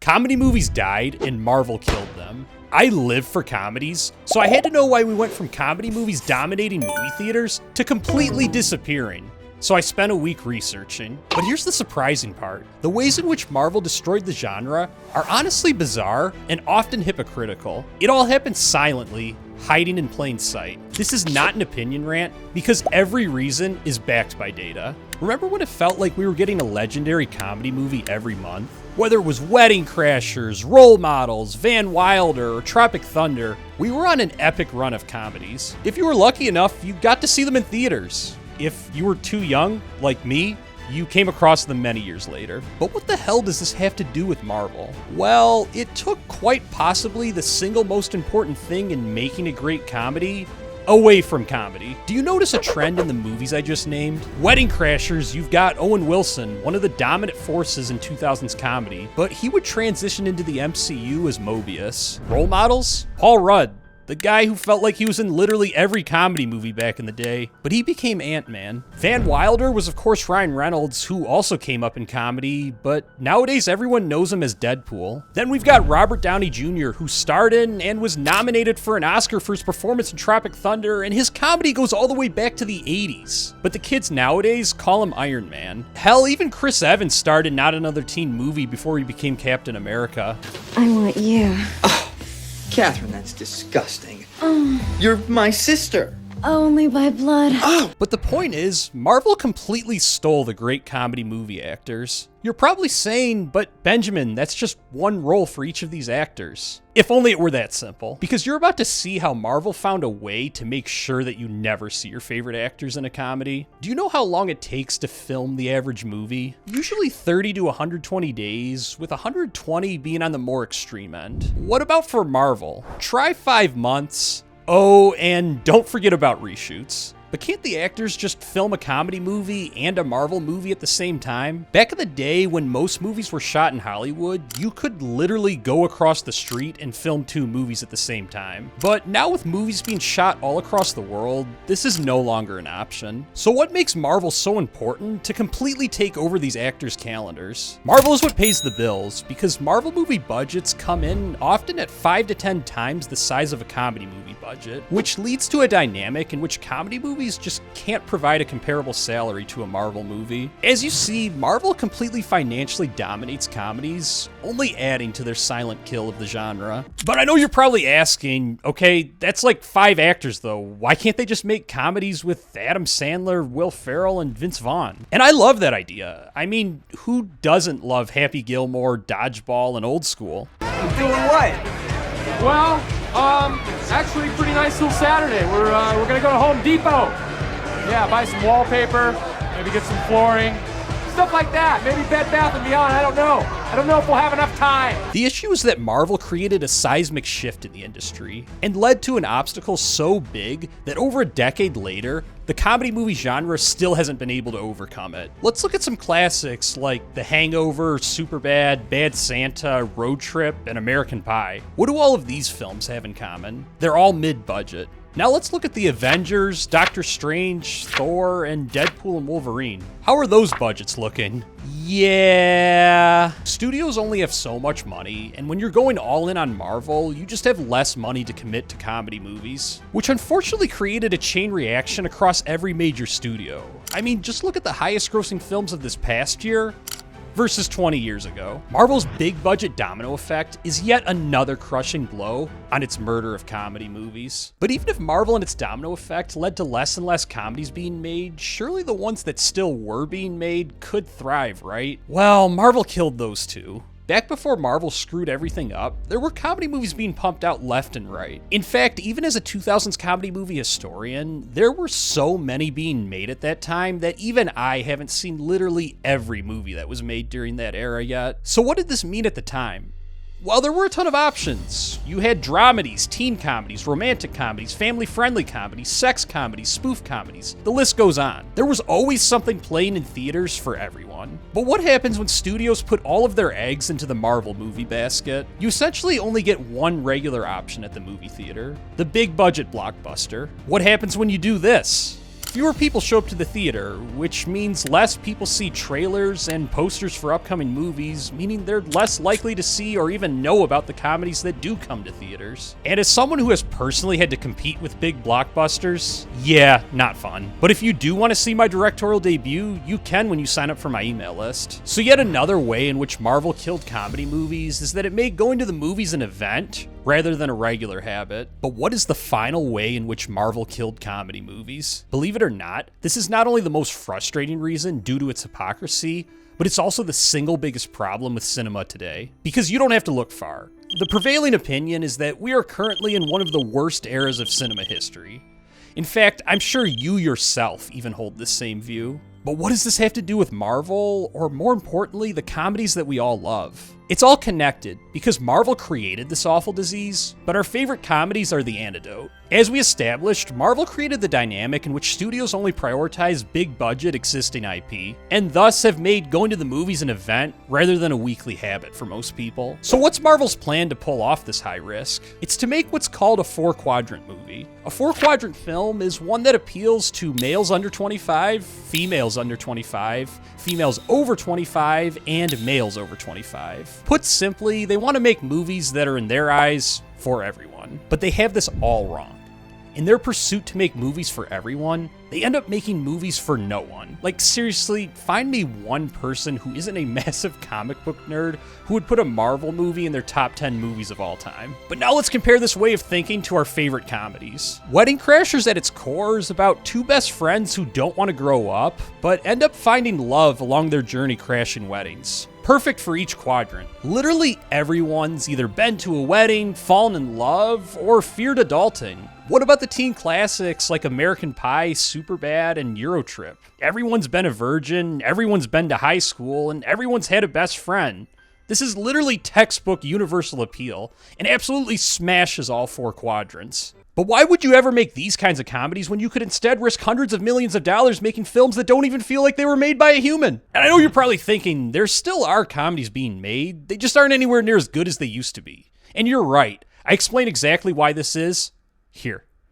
Comedy movies died and Marvel killed them. I live for comedies, so I had to know why we went from comedy movies dominating movie theaters to completely disappearing. So I spent a week researching. But here's the surprising part. The ways in which Marvel destroyed the genre are honestly bizarre and often hypocritical. It all happened silently, hiding in plain sight. This is not an opinion rant, because every reason is backed by data. Remember when it felt like we were getting a legendary comedy movie every month? Whether it was Wedding Crashers, Role Models, Van Wilder, or Tropic Thunder, we were on an epic run of comedies. If you were lucky enough, you got to see them in theaters. If you were too young, like me, you came across them many years later. But what the hell does this have to do with Marvel? Well, it took quite possibly the single most important thing in making a great comedy away from comedy. Do you notice a trend in the movies I just named? Wedding Crashers, you've got Owen Wilson, one of the dominant forces in 2000s comedy, but he would transition into the MCU as Mobius. Role Models? Paul Rudd, the guy who felt like he was in literally every comedy movie back in the day, but he became Ant-Man. Van Wilder was of course Ryan Reynolds, who also came up in comedy, but nowadays everyone knows him as Deadpool. Then we've got Robert Downey Jr., who starred in and was nominated for an Oscar for his performance in Tropic Thunder, and his comedy goes all the way back to the 80s. But the kids nowadays call him Iron Man. Hell, even Chris Evans starred in Not Another Teen Movie before he became Captain America. I want you. Catherine, that's disgusting. You're my sister. Only by blood. But the point is, Marvel completely stole the great comedy movie actors. You're probably saying, but Benjamin, that's just one role for each of these actors. If only it were that simple. Because you're about to see how Marvel found a way to make sure that you never see your favorite actors in a comedy. Do you know how long it takes to film the average movie? Usually 30 to 120 days, with 120 being on the more extreme end. What about for Marvel? Try 5 months. Oh, and don't forget about reshoots. But can't the actors just film a comedy movie and a Marvel movie at the same time? Back in the day when most movies were shot in Hollywood, you could literally go across the street and film 2 movies at the same time. But now with movies being shot all across the world, this is no longer an option. So what makes Marvel so important to completely take over these actors' calendars? Marvel is what pays the bills, because Marvel movie budgets come in often at 5 to 10 times the size of a comedy movie budget, which leads to a dynamic in which comedy movies just can't provide a comparable salary to a Marvel movie. As you see, Marvel completely financially dominates comedies, only adding to their silent kill of the genre. But I know you're probably asking, okay, that's like 5 actors though. Why can't they just make comedies with Adam Sandler, Will Ferrell, and Vince Vaughn? And I love that idea. I mean, who doesn't love Happy Gilmore, Dodgeball, and Old School? Doing what? Well, actually pretty nice little Saturday. We're gonna go to Home Depot. Yeah, buy some wallpaper, maybe get some flooring, stuff like that. Maybe Bed Bath & Beyond, I don't know. I don't know if we'll have enough time. The issue is that Marvel created a seismic shift in the industry and led to an obstacle so big that over a decade later, the comedy movie genre still hasn't been able to overcome it. Let's look at some classics like The Hangover, Superbad, Bad Santa, Road Trip, and American Pie. What do all of these films have in common? They're all mid-budget. Now let's look at the Avengers, Doctor Strange, Thor, and Deadpool and Wolverine. How are those budgets looking? Yeah. Studios only have so much money, and when you're going all in on Marvel, you just have less money to commit to comedy movies, which unfortunately created a chain reaction across every major studio. I mean, just look at the highest grossing films of this past year versus 20 years ago. Marvel's big budget domino effect is yet another crushing blow on its murder of comedy movies. But even if Marvel and its domino effect led to less and less comedies being made, surely the ones that still were being made could thrive, right? Well, Marvel killed those too. Back before Marvel screwed everything up, there were comedy movies being pumped out left and right. In fact, even as a 2000s comedy movie historian, there were so many being made at that time that even I haven't seen literally every movie that was made during that era yet. So what did this mean at the time? Well, there were a ton of options. You had dramedies, teen comedies, romantic comedies, family-friendly comedies, sex comedies, spoof comedies. The list goes on. There was always something playing in theaters for everyone. But what happens when studios put all of their eggs into the Marvel movie basket? You essentially only get one regular option at the movie theater, the big budget blockbuster. What happens when you do this? Fewer people show up to the theater, which means less people see trailers and posters for upcoming movies, meaning they're less likely to see or even know about the comedies that do come to theaters. And as someone who has personally had to compete with big blockbusters, yeah, not fun. But if you do want to see my directorial debut, you can when you sign up for my email list. So yet another way in which Marvel killed comedy movies is that it made going to the movies an event rather than a regular habit. But what is the final way in which Marvel killed comedy movies? Believe it or not, this is not only the most frustrating reason due to its hypocrisy, but it's also the single biggest problem with cinema today. Because you don't have to look far. The prevailing opinion is that we are currently in one of the worst eras of cinema history. In fact, I'm sure you yourself even hold this same view. But what does this have to do with Marvel, or more importantly, the comedies that we all love? It's all connected, because Marvel created this awful disease, but our favorite comedies are the antidote. As we established, Marvel created the dynamic in which studios only prioritize big-budget existing IP, and thus have made going to the movies an event rather than a weekly habit for most people. So what's Marvel's plan to pull off this high risk? It's to make what's called a 4-quadrant movie. A 4-quadrant film is one that appeals to males under 25, females under 25, females over 25, and males over 25. Put simply, they want to make movies that are in their eyes for everyone. But they have this all wrong. In their pursuit to make movies for everyone, they end up making movies for no one. Like seriously, find me one person who isn't a massive comic book nerd who would put a Marvel movie in their top 10 movies of all time. But now let's compare this way of thinking to our favorite comedies. Wedding Crashers at its core is about two best friends who don't want to grow up, but end up finding love along their journey crashing weddings. Perfect for each quadrant. Literally everyone's either been to a wedding, fallen in love, or feared adulting. What about the teen classics like American Pie, Superbad, and Eurotrip? Everyone's been a virgin, everyone's been to high school, and everyone's had a best friend. This is literally textbook universal appeal, and absolutely smashes all 4 quadrants. But why would you ever make these kinds of comedies when you could instead risk hundreds of millions of dollars making films that don't even feel like they were made by a human? And I know you're probably thinking, there still are comedies being made, they just aren't anywhere near as good as they used to be. And you're right. I explain exactly why this is here.